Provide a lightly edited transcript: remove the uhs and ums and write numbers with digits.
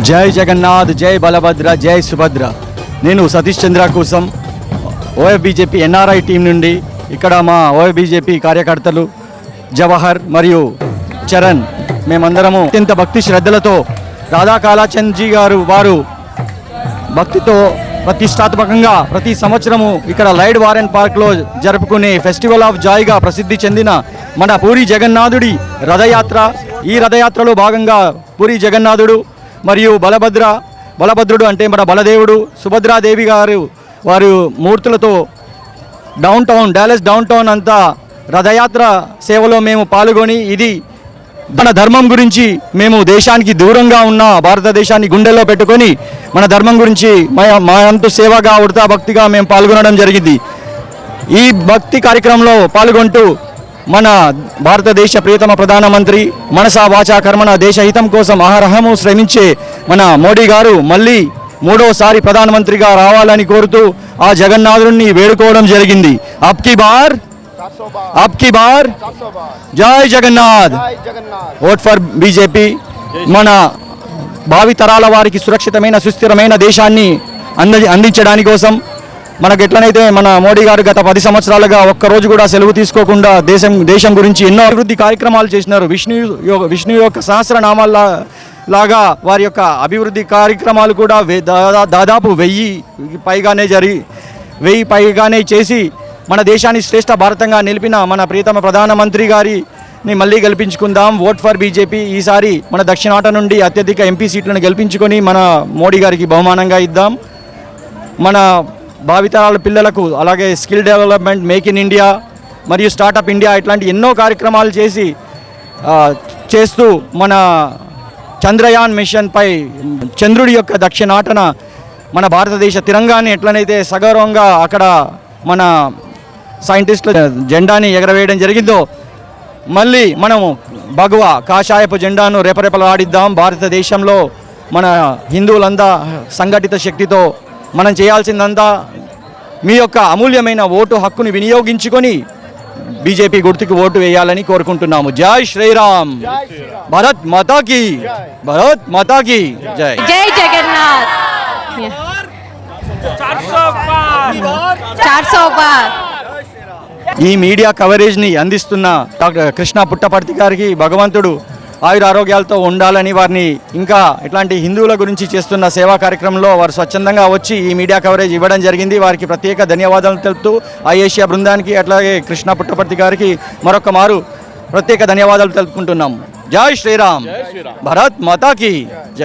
జై జగన్నాథ్, జై బలభద్ర, జై సుభద్ర. నేను సతీష్ చంద్ర కోసం ఓఎఫ్బీజేపీ ఎన్ఆర్ఐ టీం నుండి ఇక్కడ మా ఓఎఫ్బీజేపీ కార్యకర్తలు జవహర్ మరియు చరణ్ మేమందరము అత్యంత భక్తి శ్రద్ధలతో రాధా కాళాచంద్జీ గారు వారు భక్తితో ప్రతిష్టాత్మకంగా ప్రతి సంవత్సరము ఇక్కడ లైడ్ వారెన్ పార్క్లో జరుపుకునే ఫెస్టివల్ ఆఫ్ జాయ్గా ప్రసిద్ధి చెందిన మన పూరి జగన్నాథుడి రథయాత్ర. ఈ రథయాత్రలో భాగంగా పూరి జగన్నాథుడు మరియు బలభద్రుడు అంటే మన బలదేవుడు, సుభద్రాదేవి గారు వారు మూర్తులతో డాలస్ డౌన్ టౌన్ అంతా రథయాత్ర సేవలో మేము పాల్గొని ఇది మన ధర్మం గురించి మేము దేశానికి దూరంగా ఉన్న భారతదేశాన్ని గుండెల్లో పెట్టుకొని మన ధర్మం గురించి మా అంతు సేవగా ఉడతా భక్తిగా మేము పాల్గొనడం జరిగింది. ఈ భక్తి కార్యక్రమంలో పాల్గొంటూ మన భారతదేశ ప్రియతమ ప్రధానమంత్రి మనసా వాచా కర్మణ దేశహితం కోసం అహరహము శ్రమించే మన మోడీ గారు మళ్ళీ మూడోసారి ప్రధానమంత్రిగా రావాలని కోరుతూ ఆ జగన్నాథుడిని వేడుకోవడం జరిగింది. అబ్కి బార్ జై జగన్నాథ్, ఓట్ ఫర్ బీజేపీ. మన భావి తరాల వారికి సురక్షితమైన సుస్థిరమైన దేశాన్ని అందించడానికి కోసం మనకు ఎట్లనైతే మన మోడీ గారు గత 10 సంవత్సరాలుగా ఒక్కరోజు కూడా సెలవు తీసుకోకుండా దేశం గురించి ఎన్నో అభివృద్ధి కార్యక్రమాలు చేసినారు. విష్ణు యొక్క సహస్రనామాల లాగా వారి యొక్క అభివృద్ధి కార్యక్రమాలు కూడా దాదాపు 1000 పైగానే చేసి మన దేశాన్ని శ్రేష్ఠ భారతంగా నిలిపిన మన ప్రియతమ ప్రధానమంత్రి గారిని మళ్ళీ గెలిపించుకుందాం. Vote for BJP. ఈసారి మన దక్షిణాట నుండి అత్యధిక ఎంపీ సీట్లను గెలిపించుకొని మన మోడీ గారికి బహుమానంగా ఇద్దాం. మన భావితరాల పిల్లలకు అలాగే skill development, make in India మరియు స్టార్టప్ ఇండియా ఇట్లాంటి ఎన్నో కార్యక్రమాలు చేస్తూ మన చంద్రయాన్ మిషన్పై చంద్రుడి యొక్క దక్షిణాటన మన భారతదేశ తిరంగాన్ని ఎట్లనైతే సగౌరవంగా అక్కడ మన సైంటిస్టుల జెండాని ఎగరవేయడం జరిగిందో మళ్ళీ మనము భగవా కాషాయపు జెండాను రేపరేపలాడిద్దాం. భారతదేశంలో మన హిందువులంతా సంఘటిత శక్తితో మనం చేయాల్సిందంతా మీ యొక్క అమూల్యమైన ఓటు హక్కుని వినియోగించుకొని బీజేపీ గుర్తుకు ఓటు వేయాలని కోరుకుంటున్నాము. జై శ్రీరామ్, భారత్ మాతాకి, భారత్ మాతాకి జై. జై జగన్నాథ్. 400 బార్. ఈ మీడియా కవరేజ్ని అందిస్తున్న డాక్టర్ కృష్ణ పుట్టపర్తి గారికి భగవంతుడు ఆయుర ఆరోగ్యాలతో ఉండాలని, వారిని ఇంకా ఇట్లాంటి హిందువుల గురించి చేస్తున్న సేవా కార్యక్రమంలో వారు స్వచ్ఛందంగా వచ్చి ఈ మీడియా కవరేజ్ ఇవ్వడం జరిగింది. వారికి ప్రత్యేక ధన్యవాదాలు తెలుపుతూ ఐఏషియా బృందానికి అట్లాగే కృష్ణ పుట్టపర్తి గారికి మరొక మారు ప్రత్యేక ధన్యవాదాలు తెలుపుకుంటున్నాం. జై శ్రీరామ్, భారత్ మాతాకి జై.